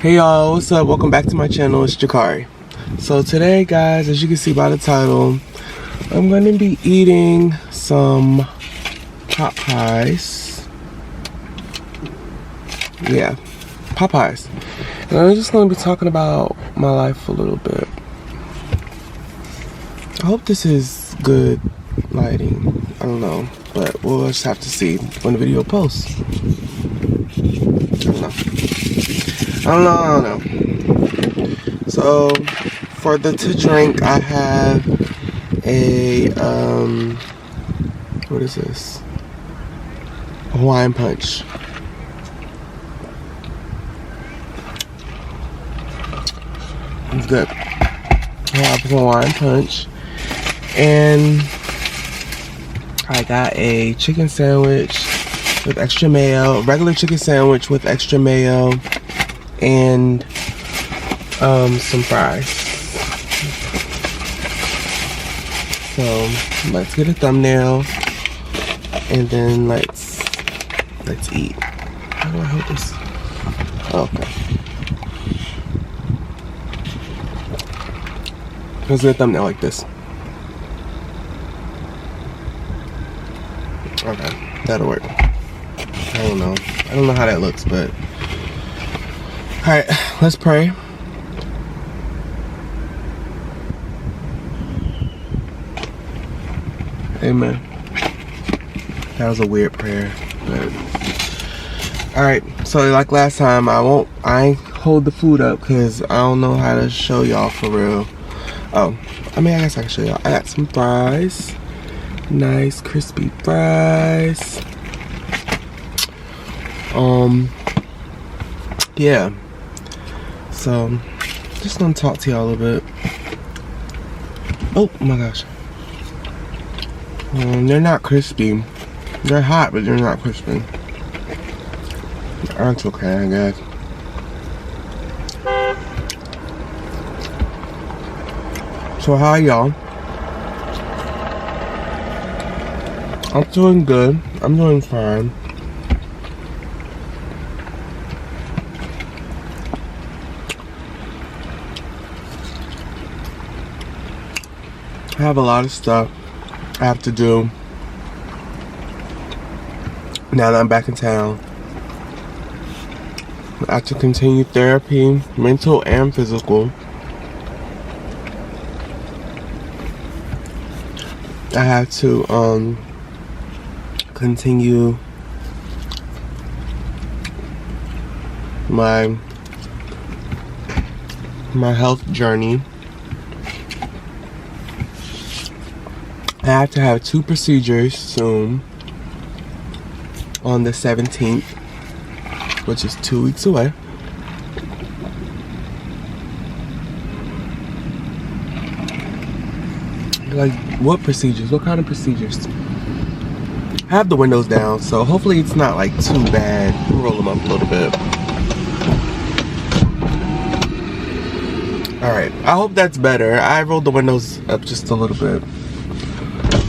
Hey y'all, what's up? Welcome back to my channel. It's Jakari. So today, guys, as you can see by the title, I'm going to be eating some Popeyes. Yeah, Popeyes. And I'm just going to be talking about my life a little bit. I hope this is good lighting. I don't know, but we'll just have to see when the video posts. I don't know. So for the to drink, I have a what is this? A Hawaiian Punch. It's good. I have a Hawaiian Punch, and I got a chicken sandwich with extra mayo, regular chicken sandwich with extra mayo, and some fries. So let's get a thumbnail, and then let's eat. How do I hold this? Oh, okay. Let's get a thumbnail like this. Okay, that'll work. I don't know how that looks, but alright, let's pray. Amen. That was a weird prayer, but alright, so like last time, I ain't hold the food up because I don't know how to show y'all for real. Oh, I mean, I guess I can show y'all. I got some fries. Nice crispy fries. Yeah. So, just gonna talk to y'all a little bit. Oh my gosh. They're not crispy. They're hot, but they're not crispy. That's okay, I guess. So how y'all? I'm doing good. I'm doing fine. I have a lot of stuff I have to do now that I'm back in town. I have to continue therapy, mental and physical. I have to continue my health journey. I have to have 2 procedures soon on the 17th, which is 2 weeks away. Like, what procedures? What kind of procedures? I have the windows down, so hopefully it's not like too bad. We'll roll them up a little bit. Alright, I hope that's better. I rolled the windows up just a little bit.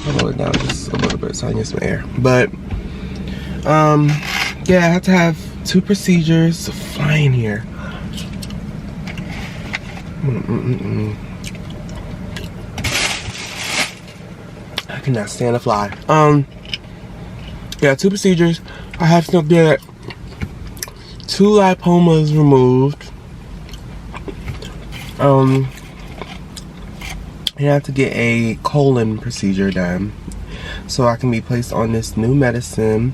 I'll roll it down just a little bit so I can get some air. But, yeah, I have to have 2 procedures. Flying here. I cannot stand a fly. Yeah, 2 procedures. I have to get 2 lipomas removed. I have to get a colon procedure done so I can be placed on this new medicine.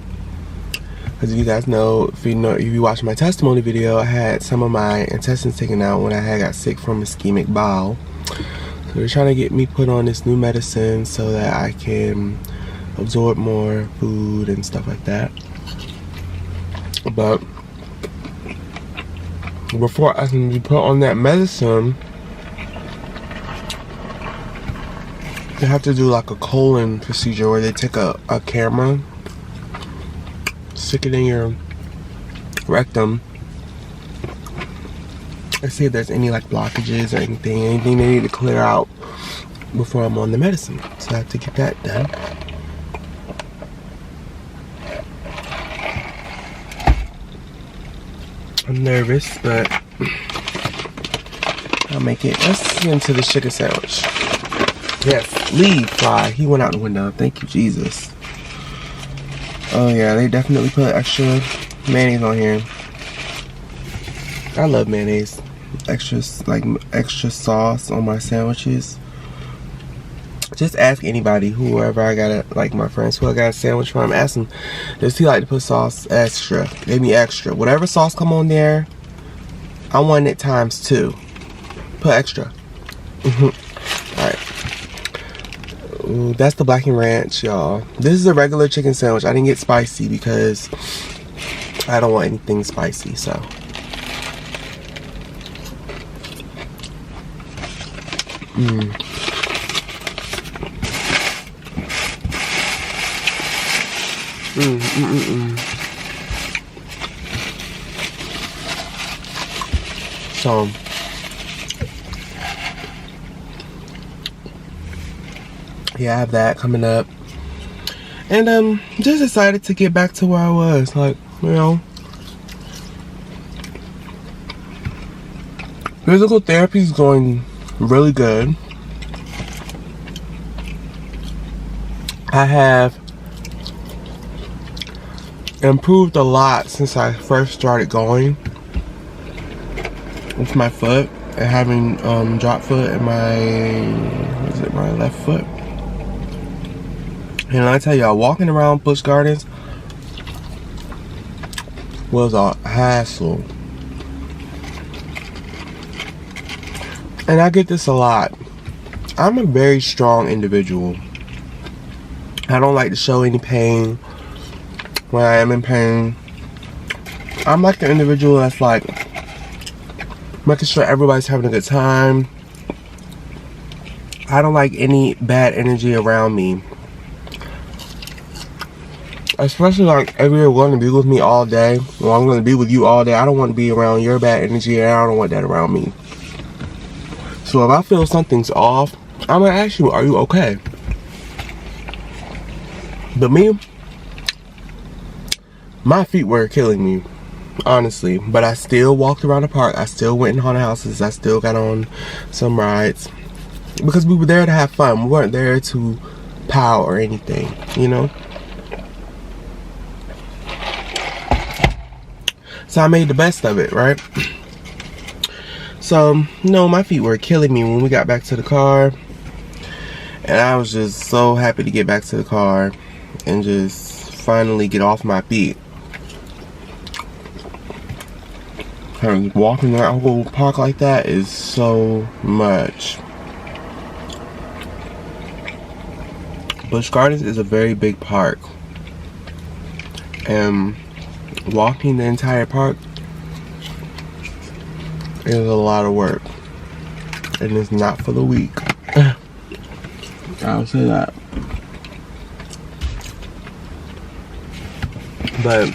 As you guys know, if you watched my testimony video, I had some of my intestines taken out when I got sick from ischemic bowel. So they're trying to get me put on this new medicine so that I can absorb more food and stuff like that. But before I can be put on that medicine, they have to do like a colon procedure where they take a camera, stick it in your rectum, and see if there's any like blockages or anything they need to clear out before I'm on the medicine. So I have to get that done. I'm nervous, but I'll make it. Let's get into the chicken sandwich. Yes, leave, fly. He went out the window. Thank you, Jesus. Oh yeah, they definitely put extra mayonnaise on here. I love mayonnaise. Extra sauce on my sandwiches. Just ask anybody, whoever I got my friends who I got a sandwich from, ask them, does he like to put sauce extra? Give me extra. Whatever sauce come on there, I want it times 2. Put extra. Alright. Ooh, that's the black and ranch, y'all. This is a regular chicken sandwich. I didn't get spicy because I don't want anything spicy, so. So, yeah, I have that coming up. And just decided to get back to where I was. Like, you know, physical therapy is going really good. I have improved a lot since I first started going with my foot and having drop foot in my left foot. And I tell y'all, walking around Busch Gardens was a hassle. And I get this a lot. I'm a very strong individual. I don't like to show any pain when I am in pain. I'm like the individual that's like making sure everybody's having a good time. I don't like any bad energy around me. Especially like if you're going to be with me all day, or I'm going to be with you all day, I don't want to be around your bad energy, and I don't want that around me. So if I feel something's off, I'm going to ask you, are you okay? But me, my feet were killing me, honestly. But I still walked around the park. I still went in haunted houses. I still got on some rides. Because we were there to have fun. We weren't there to pow or anything, you know? So I made the best of it, right? So, no, my feet were killing me when we got back to the car. And I was just so happy to get back to the car and just finally get off my feet. And walking that whole park like that is so much. Busch Gardens is a very big park. And walking the entire park is a lot of work. And it's not for the weak. I'll say that. But,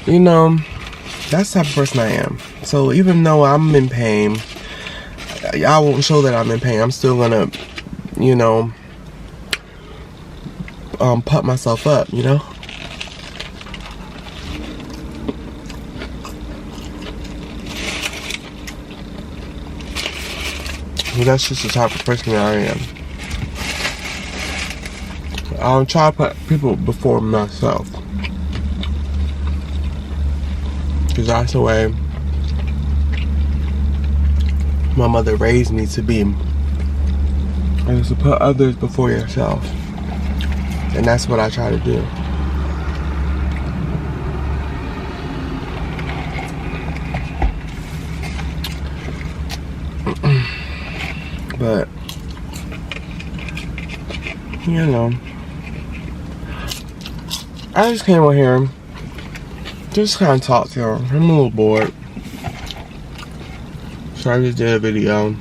you know, that's the type of person I am. So even though I'm in pain, I won't show that I'm in pain. I'm still gonna, you know, pump myself up, you know? That's just the type of person that I am. I'll try to put people before myself. Because that's the way my mother raised me to be. And it's to put others before yourself. And that's what I try to do. But, you know, I just came over here just kind of talk to her. I'm a little bored. So I just did a video.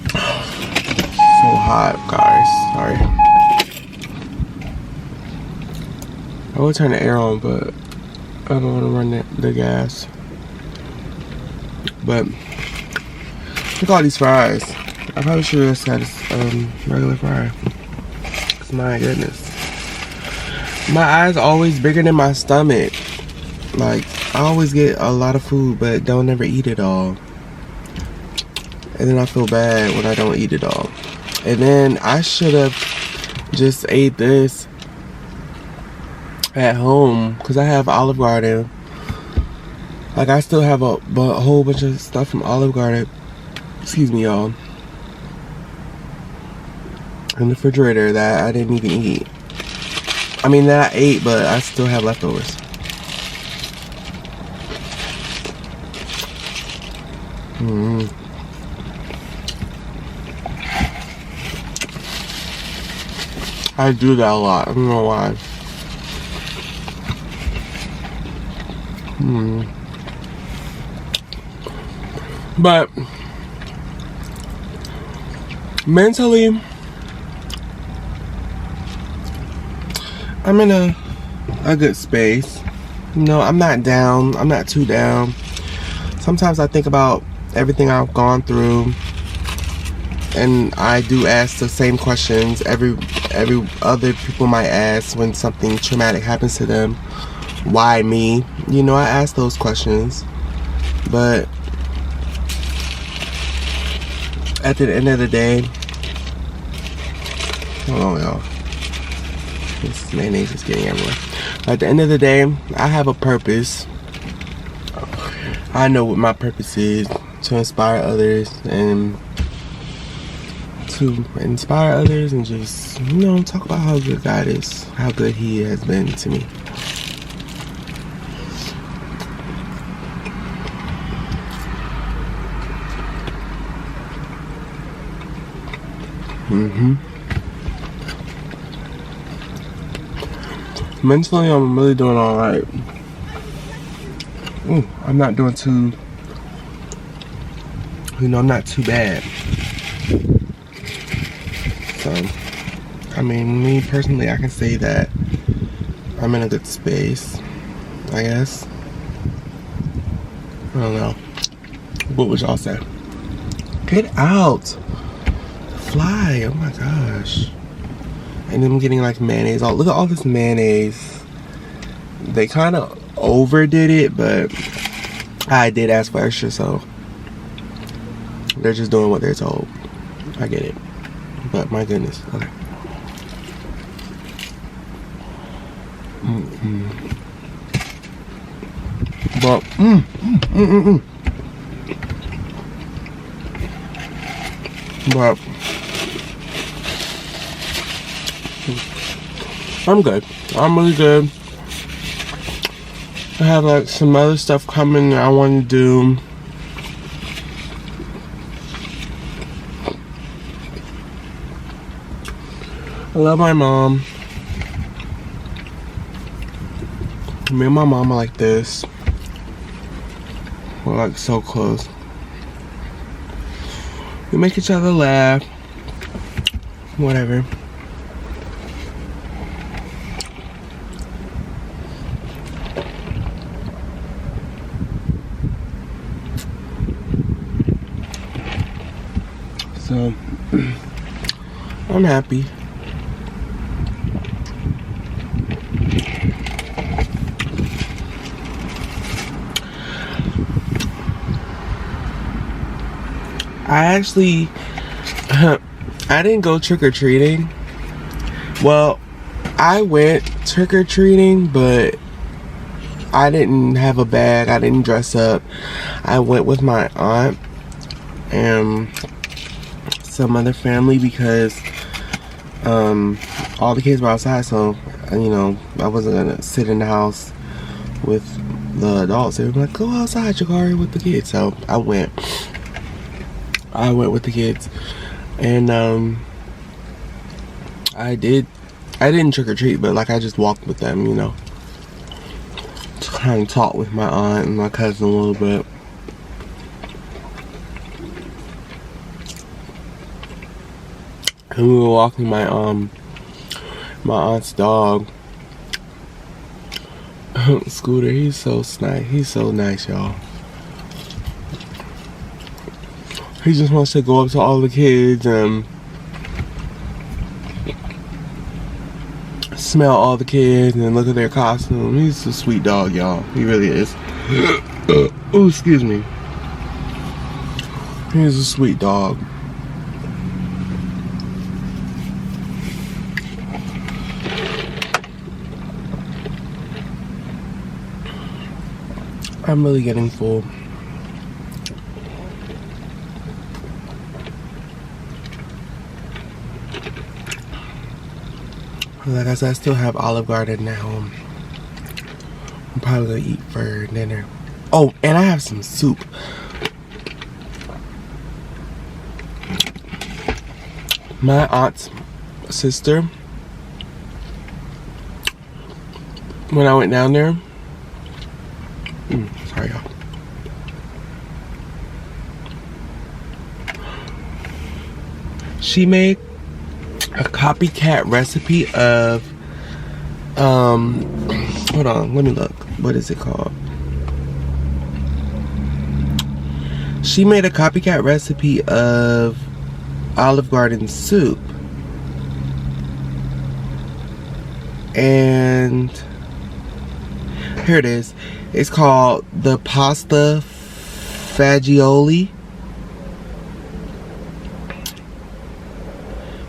So hot, guys. Sorry. I would turn the air on, but I don't want to run the gas. But look at all these fries. I probably should have just got this regular fry. 'Cause my goodness. My eyes always bigger than my stomach. Like, I always get a lot of food, but don't ever eat it all. And then I feel bad when I don't eat it all. And then I should have just ate this at home, because I have Olive Garden. Like, I still have a whole bunch of stuff from Olive Garden. Excuse me, y'all. In the refrigerator that I didn't even eat. I mean, that I ate, but I still have leftovers. I do that a lot. I don't know why. But mentally, I'm in a good space. You know, I'm not down. I'm not too down. Sometimes I think about everything I've gone through, and I do ask the same questions every other people might ask when something traumatic happens to them. Why me? You know, I ask those questions, but at the end of the day, hold on, y'all. This mayonnaise is getting everywhere. At the end of the day, I have a purpose. I know what my purpose is, to inspire others and just, you know, talk about how good God is, how good He has been to me. Mentally, I'm really doing alright. I'm not doing too, you know, I'm not too bad. So, I mean, me personally, I can say that I'm in a good space, I guess. I don't know. What would y'all say? Get out! Fly! Oh my gosh. And then I'm getting like mayonnaise. Oh, look at all this mayonnaise. They kind of overdid it, but I did ask for extra, so they're just doing what they're told. I get it. But my goodness. Okay. But but I'm good. I'm really good. I have like some other stuff coming that I want to do. I love my mom. Me and my mom are like this. We're like so close. We make each other laugh. Whatever. So, I'm happy. I didn't go trick-or-treating. Well, I went trick-or-treating, but I didn't have a bag. I didn't dress up. I went with my aunt and some other family because all the kids were outside, so you know, I wasn't gonna sit in the house with the adults. They were like, go outside, Jakari, with the kids. So I went with the kids, and I didn't trick-or-treat, but like I just walked with them, you know, to kind of talk with my aunt and my cousin a little bit. And we were walking my aunt's dog, Scooter. He's so nice, y'all. He just wants to go up to all the kids and smell all the kids and look at their costume. He's a sweet dog, y'all. He really is. Oh, excuse me. He's a sweet dog. I'm really getting full. Like I said, I still have Olive Garden at home. I'm probably gonna eat for dinner. Oh, and I have some soup. My aunt's sister, when I went down there, sorry y'all. She made a copycat recipe of, hold on, let me look. What is it called? She made a copycat recipe of Olive Garden soup. And here it is. It's called the pasta fagioli.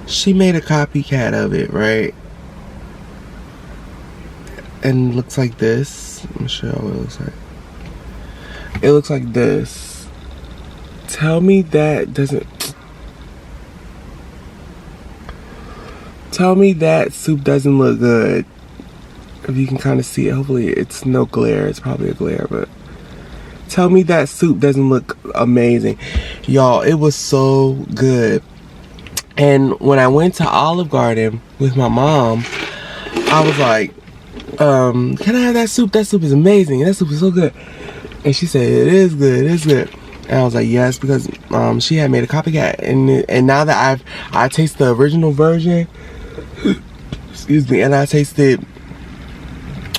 She made a copycat of it, right? And it looks like this. Let me show you what it looks like. It looks like this. Tell me that doesn't... Tell me that soup doesn't look good. If you can kind of see it. Hopefully it's no glare. It's probably a glare, but... Tell me that soup doesn't look amazing. Y'all, it was so good. And when I went to Olive Garden with my mom, I was like, can I have that soup? That soup is amazing. That soup is so good. And she said, it is good. It is good. And I was like, yes, because she had made a copycat. And now that I taste the original version, excuse me, and I tasted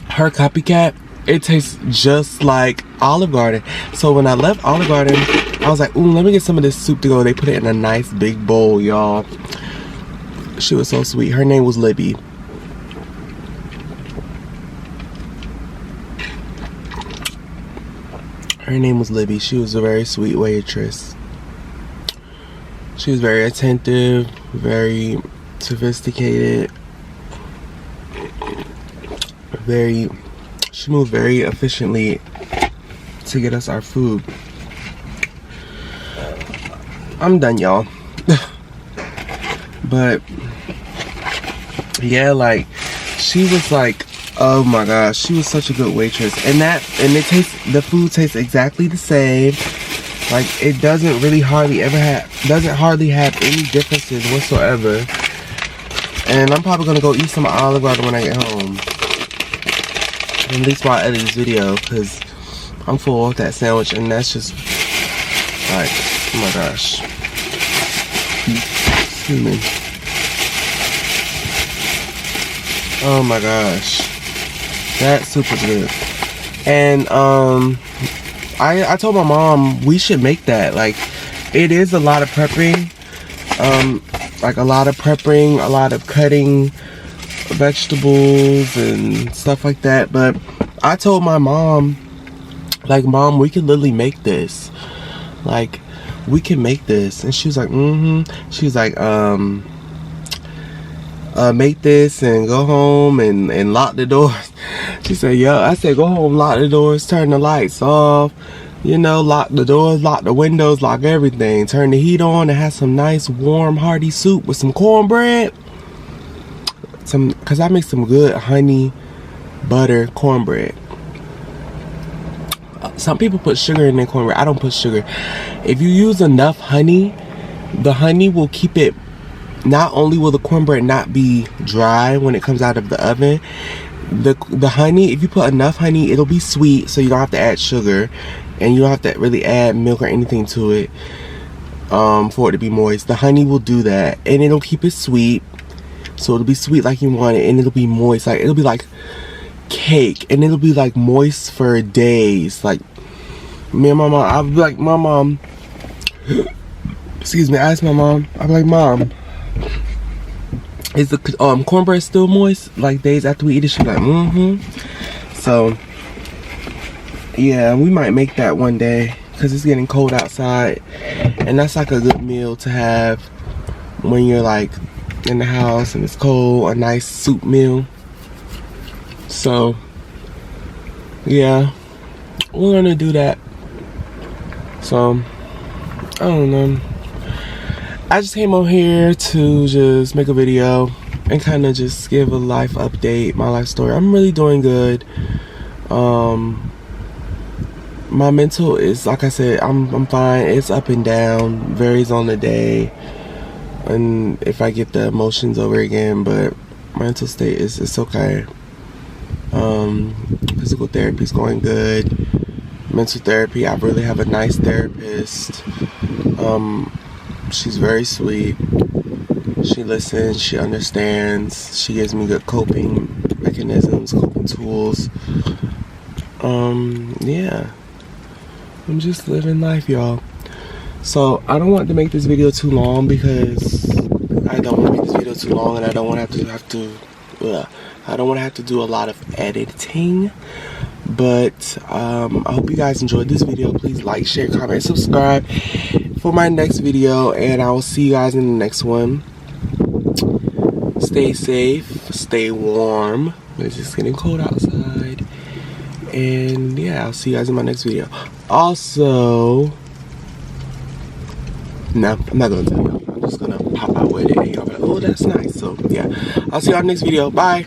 her copycat, it tastes just like Olive Garden. So when I left Olive Garden, I was like, ooh, let me get some of this soup to go. They put it in a nice big bowl, y'all. She was so sweet. Her name was Libby. Her name was Libby. She was a very sweet waitress. She was very attentive, very sophisticated, she moved very efficiently to get us our food. I'm done, y'all. But yeah, like she was like, oh my gosh, she was such a good waitress. And the food tastes exactly the same. Like it doesn't hardly have any differences whatsoever. And I'm probably gonna go eat some Olive Garden when I get home. At least while I edit this video, because I'm full of that sandwich, and that's just like, oh my gosh. Excuse me. Oh my gosh. That soup was good. And I told my mom we should make that. Like, it is a lot of prepping. Like a lot of prepping, a lot of cutting vegetables and stuff like that. But I told my mom, like, Mom, we can literally make this. Like, we can make this. And she was like, She was like, make this and go home and lock the doors. She said, yeah. I said, go home, lock the doors, turn the lights off, you know, lock the doors, lock the windows, lock everything, turn the heat on, and have some nice warm hearty soup with some cornbread. Cause I make some good honey butter cornbread. Some people put sugar in their cornbread. I don't put sugar. If you use enough honey, the honey will keep it. Not only will the cornbread not be dry when it comes out of the oven, the honey, if you put enough honey, it'll be sweet, so you don't have to add sugar, and you don't have to really add milk or anything to it for it to be moist. The honey will do that, and it'll keep it sweet. So it'll be sweet like you want it, and it'll be moist. Like, it'll be like cake, and it'll be like moist for days. Like, me and my mom, I'll be like, my mom, excuse me, I asked my mom, I'll be like, Mom, Is the cornbread still moist? Like days after we eat it, she's like, So yeah, we might make that one day because it's getting cold outside, and that's like a good meal to have when you're like in the house and it's cold. A nice soup meal. So yeah, we're gonna do that. So I don't know. I just came on here to just make a video and kind of just give a life update, my life story. I'm really doing good. My mental is, like I said, I'm fine. It's up and down, varies on the day, and if I get the emotions over again. But my mental state is, it's okay. Physical therapy is going good. Mental therapy, I really have a nice therapist. She's very sweet. She listens, she understands, she gives me good coping mechanisms, coping tools. Yeah, I'm just living life, y'all. So I don't want to make this video too long because I don't want to make this video too long, and I don't want to have to do a lot of editing. But I hope you guys enjoyed this video. Please like, share, comment, subscribe for my next video, and I will see you guys in the next one. Stay safe, stay warm. It's just getting cold outside. And yeah, I'll see you guys in my next video. Also, no, I'm not gonna tell you. I'm just gonna pop out with it and y'all be like, oh, that's nice. So yeah, I'll see y'all next video. Bye.